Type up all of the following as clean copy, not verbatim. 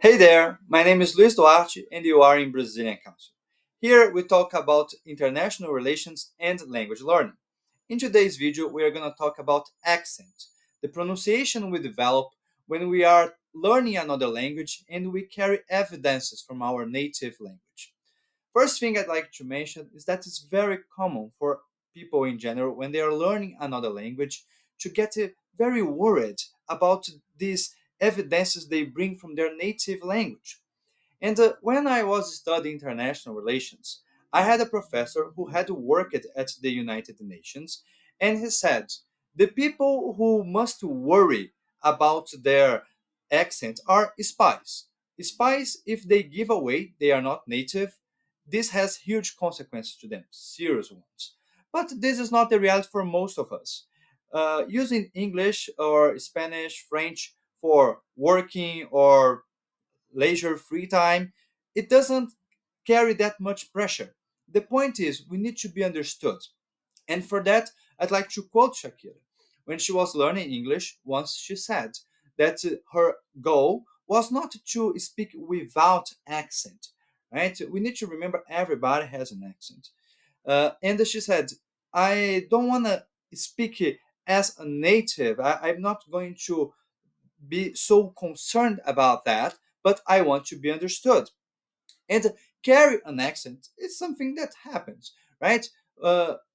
Hey there, my name is Luis Duarte and you are in Brazilian Council. Here we talk about international relations and language learning. In today's video, we are going to talk about accent, the pronunciation we develop when we are learning another language and we carry evidences from our native language. First thing I'd like to mention is that it's very common for people in general when they are learning another language to get very worried about these evidences they bring from their native language. And when I was studying international relations, I had a professor who had worked at the United Nations, and he said, the people who must worry about their accent are spies. Spies, if they give away they are not native, this has huge consequences to them, serious ones. But this is not the reality for most of us. Using English or Spanish, French for working or leisure, free time, it doesn't carry that much pressure. The point is, we need to be understood. And for that, I'd like to quote Shakira. When she was learning English, once she said that her goal was not to speak without accent, right? We need to remember everybody has an accent. And she said, I don't want to speak as a native. I'm not going to be so concerned about that, but I want to be understood. And carry an accent is something that happens, right?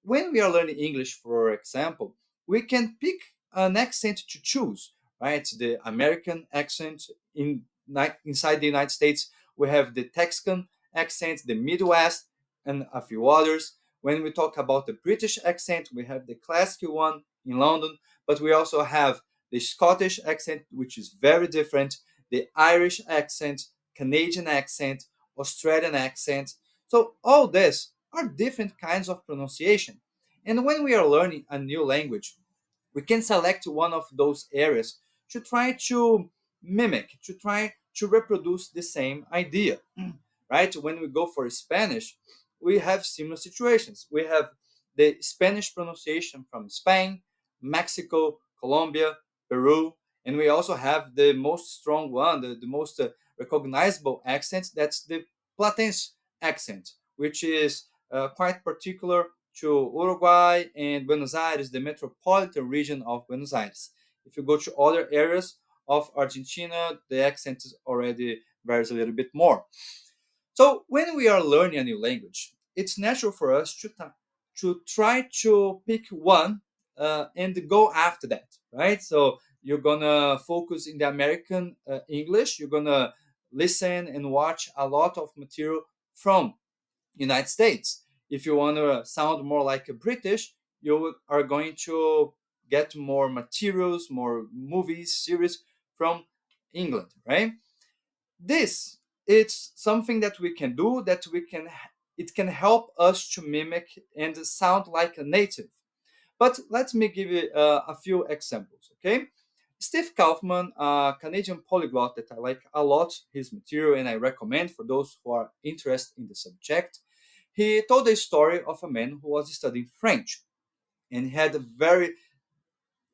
When we are learning English, for example, we can pick an accent to choose, right? The American accent inside the United States, we have the Texan accent, the Midwest, and a few others. When we talk about the British accent, we have the classic one in London, but we also have the Scottish accent, which is very different, the Irish accent, Canadian accent, Australian accent. So all this are different kinds of pronunciation. And when we are learning a new language, we can select one of those areas to try to mimic, to try to reproduce the same idea. Right? When we go for Spanish, we have similar situations. We have the Spanish pronunciation from Spain, Mexico, Colombia, Peru, and we also have the most strong one, the most recognizable accent, that's the Platense accent, which is quite particular to Uruguay and Buenos Aires, the metropolitan region of Buenos Aires. If you go to other areas of Argentina, the accent is already varies a little bit more. So when we are learning a new language, it's natural for us to try to pick one and go after that, right? So you're gonna focus in the American English. You're gonna listen and watch a lot of material from United States. If you want to sound more like a British, you are going to get more materials, more movies, series from England, right? This it's something that we can do that we can it can help us to mimic and sound like a native. But let me give you a few examples, okay? Steve Kaufman, a Canadian polyglot that I like a lot, his material, and I recommend for those who are interested in the subject. He told a story of a man who was studying French and he had a very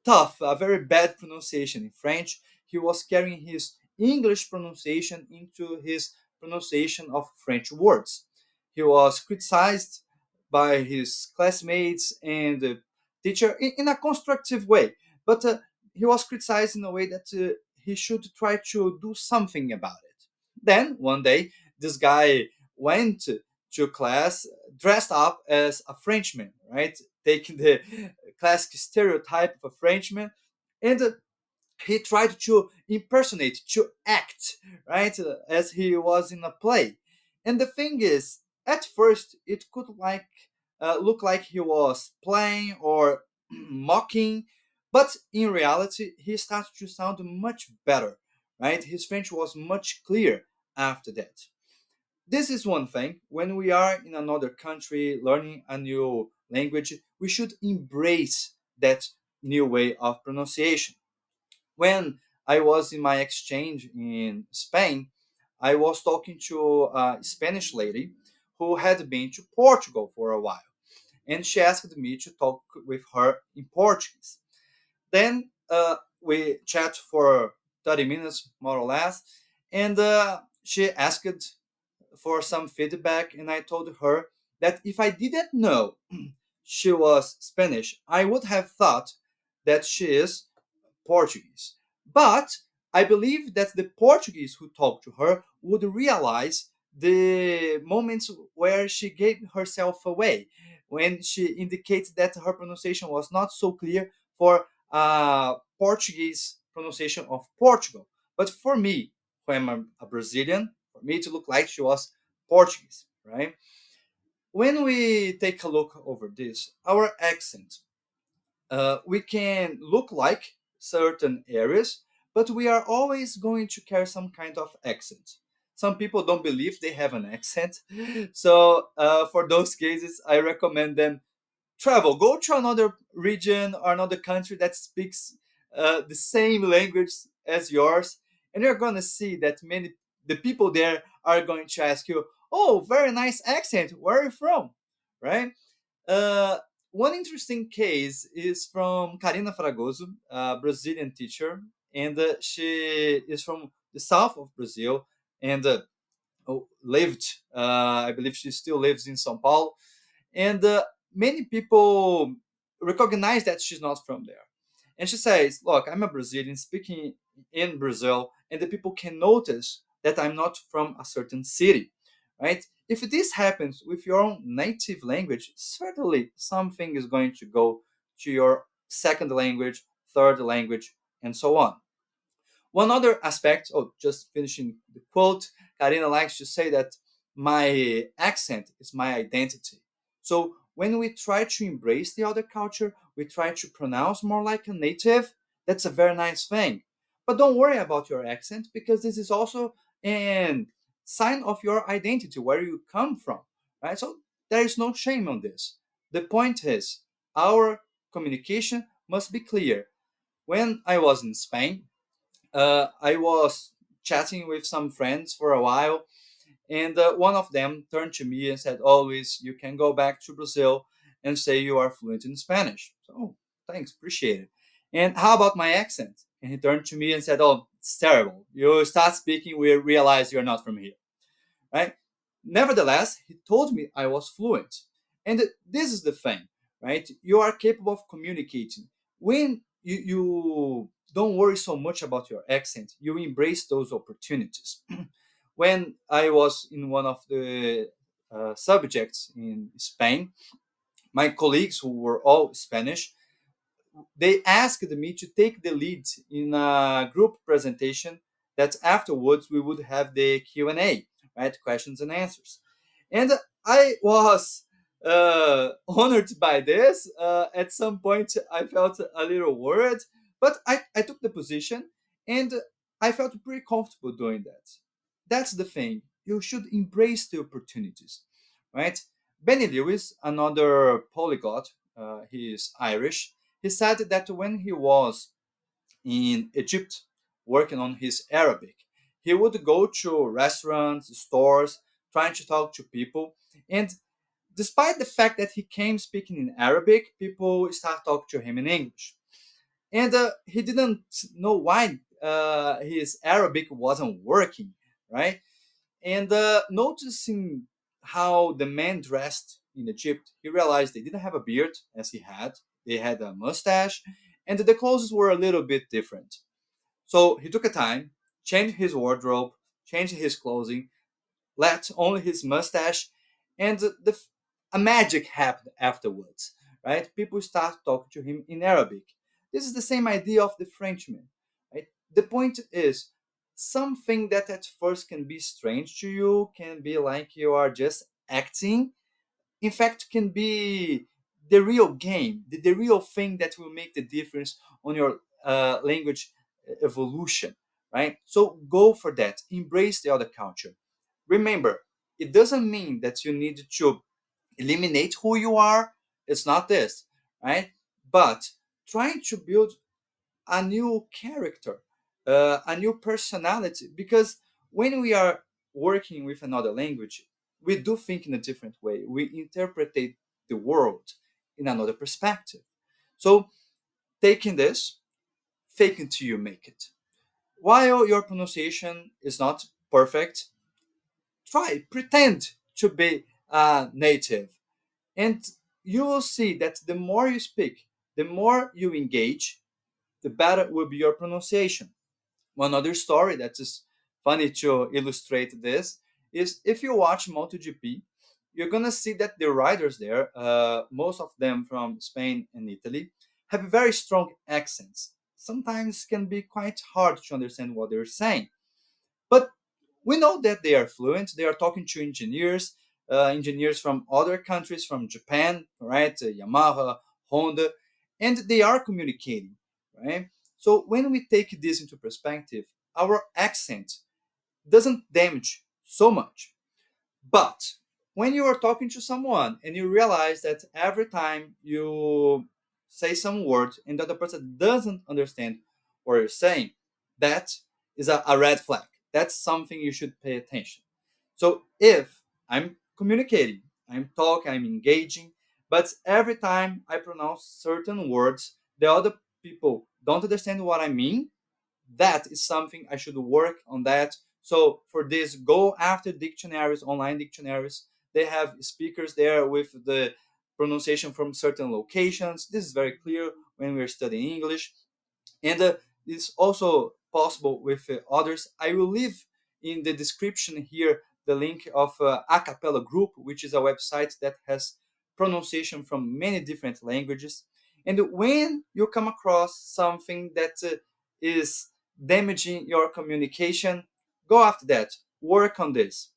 tough, a very bad pronunciation in French. He was carrying his English pronunciation into his pronunciation of French words. He was criticized by his classmates and the teacher in a constructive way, but he was criticized in a way that he should try to do something about it. Then one day, this guy went to class dressed up as a Frenchman, right? Taking the classic stereotype of a Frenchman, and he tried to impersonate, to act, right, as he was in a play. And the thing is, at first, it could look like he was playing or mocking, but in reality, he started to sound much better, right? His French was much clearer after that. This is one thing. When we are in another country learning a new language, we should embrace that new way of pronunciation. When I was in my exchange in Spain, I was talking to a Spanish lady who had been to Portugal for a while, and she asked me to talk with her in Portuguese. Then we chat for 30 minutes, more or less, And she asked for some feedback, and I told her that if I didn't know she was Spanish, I would have thought that she is Portuguese. But I believe that the Portuguese who talked to her would realize the moments where she gave herself away, when she indicates that her pronunciation was not so clear for Portuguese pronunciation of Portugal. But for me, who am a Brazilian, for me to look like she was Portuguese, right? When we take a look over this, our accent, we can look like certain areas, but we are always going to carry some kind of accent. Some people don't believe they have an accent. So, for those cases, I recommend them travel, go to another region or another country that speaks the same language as yours, and you're going to see that many the people there are going to ask you, oh, very nice accent, where are you from, right? uh, One interesting case is from Karina Fragoso, a Brazilian teacher, and she is from the south of Brazil, and lived, I believe she still lives in São Paulo, and many people recognize that she's not from there. And she says, look, I'm a Brazilian speaking in Brazil, and the people can notice that I'm not from a certain city, right? If this happens with your own native language, certainly something is going to go to your second language, third language, and so on. One other aspect, oh, just finishing the quote, Karina likes to say that my accent is my identity. So when we try to embrace the other culture, we try to pronounce more like a native, that's a very nice thing. But don't worry about your accent, because this is also a sign of your identity, where you come from, right? So there is no shame on this. The point is, our communication must be clear. When I was in Spain, I was chatting with some friends for a while, and one of them turned to me and said, "Oh, Luis, you can go back to Brazil and say you are fluent in Spanish." So, oh, thanks, appreciate it. And how about my accent? And he turned to me and said, "Oh, it's terrible. You start speaking, we realize you're not from here." Right? Nevertheless, he told me I was fluent. And this is the thing, right? You are capable of communicating. When you don't worry so much about your accent, you embrace those opportunities. When I was in one of the subjects in Spain, my colleagues who were all Spanish, they asked me to take the lead in a group presentation that afterwards we would have the Q&A, right? Questions and answers. And I was honored by this. At some point, I felt a little worried, but I took the position, and I felt pretty comfortable doing that. That's the thing. You should embrace the opportunities, right? Benny Lewis, another polyglot, he is Irish. He said that when he was in Egypt working on his Arabic, he would go to restaurants, stores, trying to talk to people. And despite the fact that he came speaking in Arabic, people start talking to him in English. And he didn't know why his Arabic wasn't working, right? And noticing how the men dressed in Egypt, he realized they didn't have a beard as he had. They had a mustache, and the clothes were a little bit different. So he took a time, changed his wardrobe, changed his clothing, left only his mustache, and a magic happened afterwards. Right? People start talking to him in Arabic. This is the same idea of the Frenchman. Right? The point is, something that at first can be strange to you, can be like you are just acting, in fact can be the real game, the real thing that will make the difference on your language evolution, right? So go for that, embrace the other culture. Remember, it doesn't mean that you need to eliminate who you are. It's not this, right? But trying to build a new character, a new personality. Because when we are working with another language, we do think in a different way. We interpret the world in another perspective. So, taking this, fake until you make it. While your pronunciation is not perfect, try, pretend to be native. And you will see that the more you speak, the more you engage, the better will be your pronunciation. One other story that is funny to illustrate this is if you watch MotoGP, you're gonna see that the riders there, most of them from Spain and Italy, have very strong accents. Sometimes can be quite hard to understand what they're saying, but we know that they are fluent. They are talking to engineers, engineers from other countries, from Japan, right? Yamaha, Honda, and they are communicating, right? So when we take this into perspective, our accent doesn't damage so much. But when you are talking to someone and you realize that every time you say some word and the other person doesn't understand what you're saying, that is a red flag. That's something you should pay attention. So if I'm communicating, I'm talking, I'm engaging, but every time I pronounce certain words, the other people don't understand what I mean, that is something I should work on that. So for this, go after dictionaries, online dictionaries. They have speakers there with the pronunciation from certain locations. This is very clear when we're studying English. And it's also possible with others. I will leave in the description here the link of Acapella Group, which is a website that has pronunciation from many different languages. And when you come across something that is damaging your communication, go after that, work on this.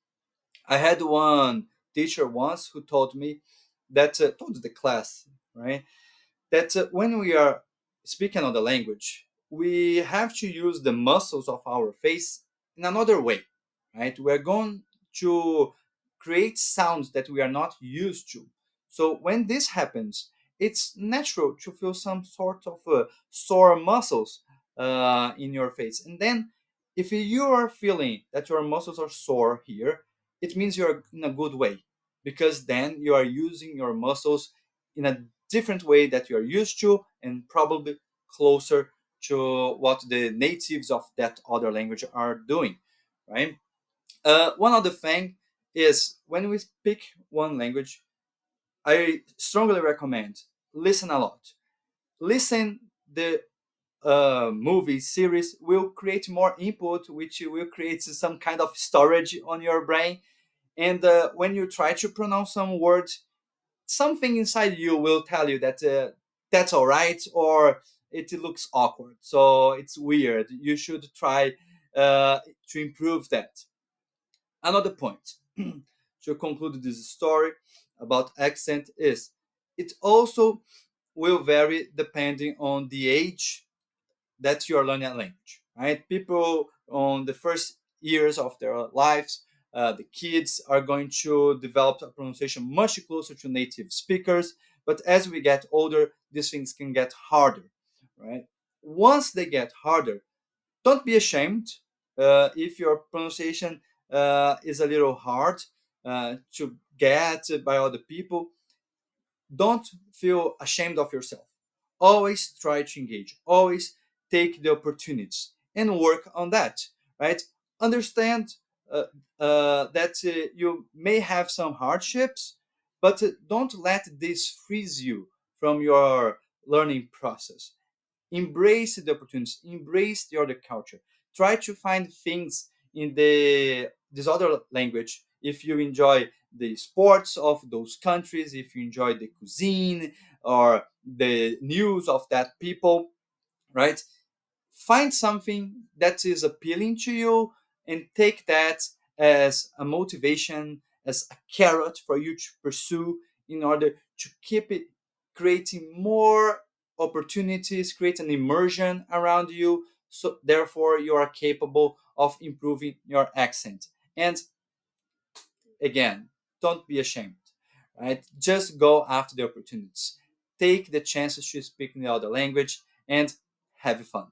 I had one teacher once who told me that, told the class, right, that when we are speaking another language, we have to use the muscles of our face in another way, right? We're going to create sounds that we are not used to. So when this happens, it's natural to feel some sort of sore muscles in your face. And then if you are feeling that your muscles are sore here, it means you're in a good way, because then you are using your muscles in a different way that you're used to, and probably closer to what the natives of that other language are doing, right? One other thing is when we speak one language, I strongly recommend listen a lot. Listen the movie series will create more input, which will create some kind of storage on your brain. And when you try to pronounce some words, something inside you will tell you that that's all right, or it looks awkward, so it's weird, you should try to improve that. Another point to conclude this story about accent is it also will vary depending on the age that you're learning a language, right? People on the first years of their lives, the kids are going to develop a pronunciation much closer to native speakers. But as we get older, these things can get harder, right? Once they get harder, don't be ashamed if your pronunciation is a little hard to get by other people. Don't feel ashamed of yourself. Always try to engage. Always take the opportunities and work on that. Right? Understand that you may have some hardships, but don't let this freeze you from your learning process. Embrace the opportunities. Embrace the other culture. Try to find things in the this other language. If you enjoy the sports of those countries, if you enjoy the cuisine or the news of that people, right? Find something that is appealing to you and take that as a motivation, as a carrot for you to pursue in order to keep it creating more opportunities, create an immersion around you. So, therefore, you are capable of improving your accent. And again, don't be ashamed, right? Just go after the opportunities. Take the chances to speak in the other language and have fun.